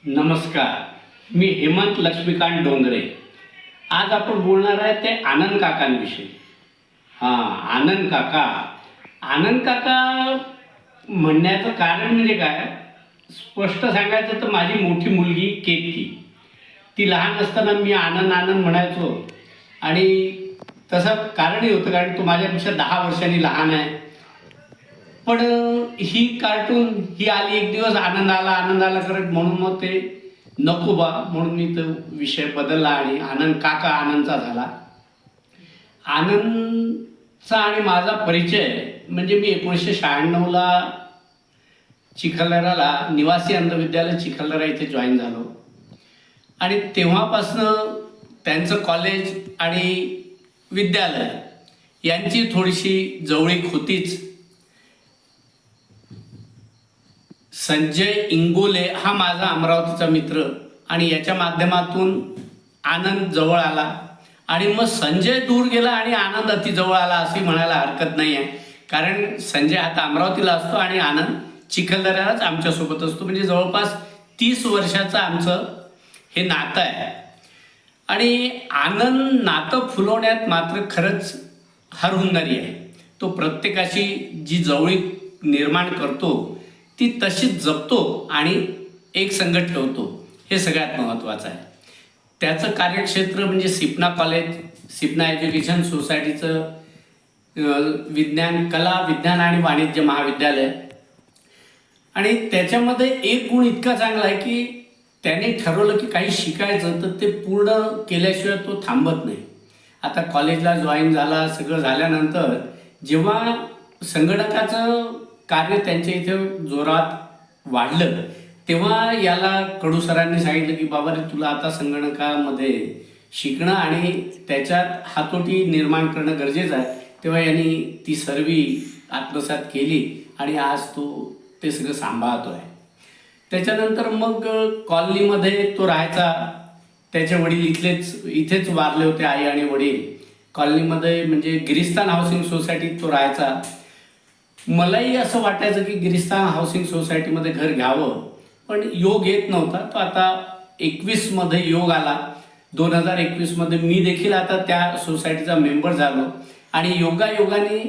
नमस्कार. मी हेमंत लक्ष्मीकांत डोंगरे. आज आपण बोलणार आहे ते आनंद काकांविषयी. आनंद काका. आनंद काका म्हणण्याचं कारण म्हणजे काय, स्पष्ट सांगायचं तर माझी मोठी मुलगी केतकी, ती लहान असताना मी आनंद आनंद म्हणायचो. आणि तसं कारणही होतं, कारण तो माझ्यापेक्षा 10 वर्षांनी लहान आहे. पण ही कार्टून ही आली एक दिवस, आनंद आला करत, म्हणून मग ते नको बा म्हणून मी तो विषय बदलला आणि आनंद काका आनंदचा झाला. आनंदचा आणि माझा परिचय म्हणजे मी 1996ला चिखलदऱ्याला निवासी अंधविद्यालय चिखलदरा इथे जॉईन झालो. आणि तेव्हापासनं त्यांचं कॉलेज आणि विद्यालय यांची थोडीशी जवळीक होतीच. संजय इंगोले हा माझा अमरावतीचा मित्र, आणि याच्या माध्यमातून आनंद जवळ आला. आणि मग संजय दूर गेला आणि आनंद अति जवळ आला असे म्हणायला हरकत नाही आहे. कारण संजय आता अमरावतीला असतो आणि आनंद चिखलदऱ्यालाच आमच्यासोबत असतो. म्हणजे जवळपास 30 वर्षाचं आमचं हे नातं आहे. आणि आनंद नातं फुलवण्यात मात्र खरंच हरहुन्नरी आहे. तो प्रत्येकाशी जी जवळीक निर्माण करतो ती तशीच जपतो आणि एक संगत ठेवतो, हे सगळ्यात महत्त्वाचं आहे. त्याचं कार्यक्षेत्र म्हणजे सिपना कॉलेज, सिपना एज्युकेशन सोसायटीचं कला विज्ञान आणि वाणिज्य महाविद्यालय. आणि त्याच्यामध्ये एक गुण इतका चांगला आहे की त्याने ठरवलं की काही शिकायचं तर ते पूर्ण केल्याशिवाय तो थांबत नाही. आता कॉलेजला जॉईन झाला, सगळं झाल्यानंतर जेव्हा संगणकाचं कार्य त्यांच्या इथे जोरात वाढलं, तेव्हा याला कडू सरांनी सांगितलं की बाबा रे, तुला आता संगणकामध्ये शिकणं आणि त्याच्यात हातोटी निर्माण करणं गरजेचं आहे. तेव्हा यांनी ती सर्वी आत्मसात केली आणि आज तो ते सगळं सांभाळतो आहे. त्याच्यानंतर मग कॉलनीमध्ये तो राहायचा. त्याचे वडील इथेच वारले होते, आई आणि वडील. कॉलनीमध्ये म्हणजे गिरिस्तान हाऊसिंग सोसायटीत तो राहायचा. मलाही असं वाटायचं की गिरिस्तान हाऊसिंग सोसायटीमध्ये घर घ्यावं, पण योग येत नव्हता. तो आता 21मध्ये योग आला. 2021मध्ये मी देखील आता त्या सोसायटीचा मेंबर झालो. आणि योगाने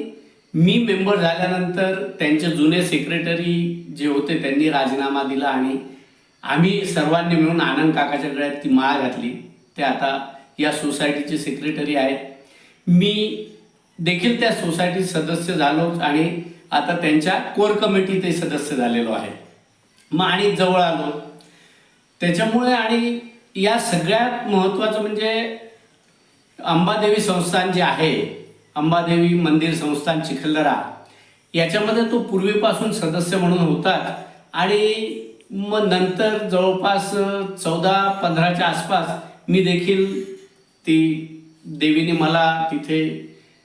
मी मेंबर झाल्यानंतर त्यांचे जुने सेक्रेटरी जे होते त्यांनी राजीनामा दिला आणि आम्ही सर्वांनी मिळून आनंद काकाच्या गळ्यात ती माळ घातली. ते आता या सोसायटीचे सेक्रेटरी आहेत. मी देखील त्या सोसायटीत सदस्य झालो आणि आता त्यांच्या कोर कमिटीतही सदस्य झालेलो आहे. मग आणि जवळ आलो त्याच्यामुळे. आणि या सगळ्यात महत्त्वाचं म्हणजे अंबादेवी संस्थान जे आहे, अंबादेवी मंदिर संस्थान चिखलदरा, याच्यामध्ये तो पूर्वीपासून सदस्य म्हणून होता. आणि मग नंतर जवळपास 14-15च्या आसपास मी देखील ती देवीने मला तिथे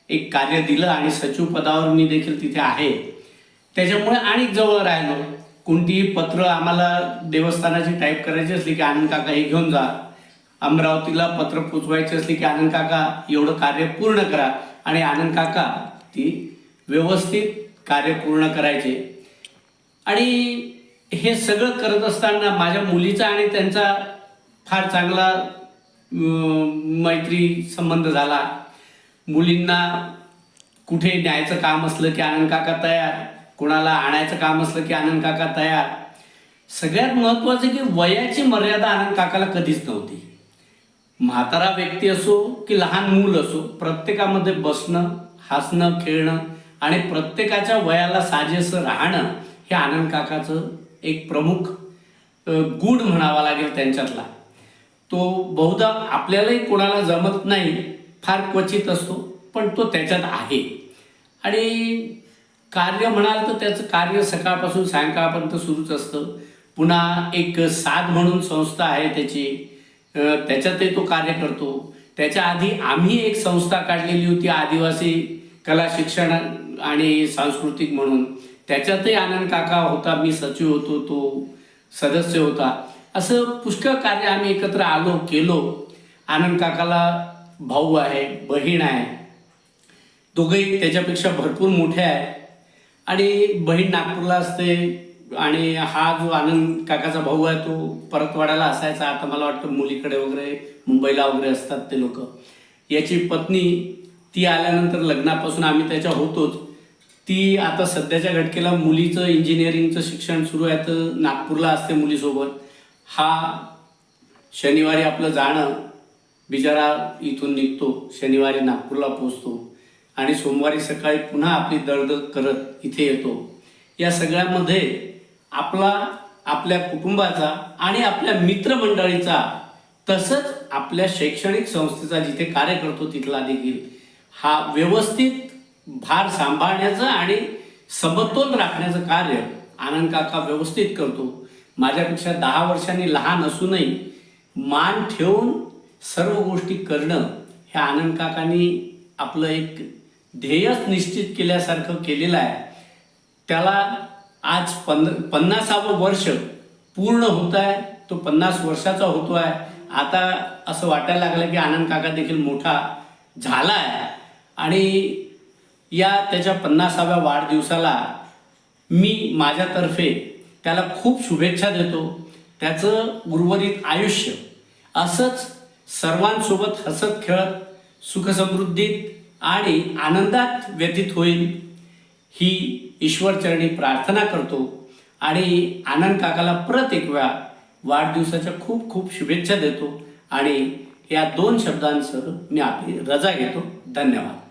एक कार्य दिलं आणि सचिव पदावर मी देखील तिथे आहे. त्याच्यामुळे आणि जवळ राहिलो. कोणतीही पत्र आम्हाला देवस्थानाची टाईप करायची असली की आनंद काका हे घेऊन जा. अमरावतीला पत्र पोचवायची असली की आनंद काका एवढं कार्य पूर्ण करा. आणि आनंद काका ती व्यवस्थित कार्य पूर्ण करायचे. आणि हे सगळं करत असताना माझ्या मुलीचा आणि त्यांचा फार चांगला मैत्री संबंध झाला. मुलींना कुठे न्यायचं काम असलं की आनंद काका तयार, कोणाला आणायचं काम असलं की आनंद काका तयार. सगळ्यात महत्त्वाचं की वयाची मर्यादा आनंद काकाला कधीच नव्हती. म्हातारा व्यक्ती असो की लहान मूल असो, प्रत्येकामध्ये बसणं, हसणं, खेळणं आणि प्रत्येकाच्या वयाला साजेसं राहणं हे आनंद काकाचं एक प्रमुख गुण म्हणावा लागेल त्यांच्यातला. तो बहुधा आपल्यालाही कोणाला जमत नाही, फार क्वचित असतो, पण तो त्याच्यात आहे. आणि कार्य म्हणाल तर त्याचं कार्य सकाळपासून सायंकाळपर्यंत सुरूच असतं. पुन्हा एक साध म्हणून संस्था आहे त्याची, त्याच्यातही तो कार्य करतो. त्याच्या आधी आम्ही एक संस्था काढलेली होती आदिवासी कला शिक्षण आणि सांस्कृतिक म्हणून, त्याच्यातही आनंद काका होता, मी सचिव होतो, तो सदस्य होता. असं पुष्कळ कार्य आम्ही एकत्र आलो, केलो. आनंद काकाला भाऊ आहे, बहीण आहे, दोघंही त्याच्यापेक्षा भरपूर मोठे आहे. आणि बहीण नागपूरला असते, आणि हा जो आनंद काकाचा भाऊ आहे तो परतवाड्याला असायचा. आता मला वाटतं मुलीकडे वगैरे मुंबईला वगैरे असतात ते लोक. याची पत्नी ती आल्यानंतर लग्नापासून आम्ही त्याच्या होतोच. ती आता सध्याच्या घटकेला मुलीचं इंजिनिअरिंगचं शिक्षण सुरू आहे तर नागपूरला असते मुलीसोबत. हा शनिवारी आपलं जाणं बिचारा इथून निघतो, शनिवारी नागपूरला पोचतो आणि सोमवारी सकाळी पुन्हा आपली दळदळ करत इथे येतो. या सगळ्यामध्ये आपल्या कुटुंबाचा आणि आपल्या मित्रमंडळीचा तसंच आपल्या शैक्षणिक संस्थेचा जिथे कार्य करतो तिथला देखील हा व्यवस्थित भार सांभाळण्याचं आणि समतोल राखण्याचं कार्य आनंद काका व्यवस्थित करतो. माझ्यापेक्षा 10 वर्षांनी लहान असूनही मान ठेवून सर्व गोष्टी करणं हे आनंद काकांनी आपलं एक ध्येयच निश्चित केल्यासारखं केलेलं आहे. त्याला आज 50वं वर्ष पूर्ण होत आहे. तो 50 वर्षाचा होतो आहे. आता असं वाटायला लागलं की आनंद काका देखील मोठा झाला आहे आणि या त्याच्या 50व्या वाढदिवसाला मी माझ्यातर्फे त्याला खूप शुभेच्छा देतो. त्याचं उर्वरित आयुष्य असंच सर्वांसोबत हसत खेळत सुखसमृद्धीत आणि आनंदात व्यतीत होईल ही ईश्वरचरणी प्रार्थना करतो आणि आनंद काकाला परत एक वेळा वाढदिवसाच्या खूप खूप शुभेच्छा देतो आणि या 2 शब्दांसह मी आपली रजा घेतो. धन्यवाद.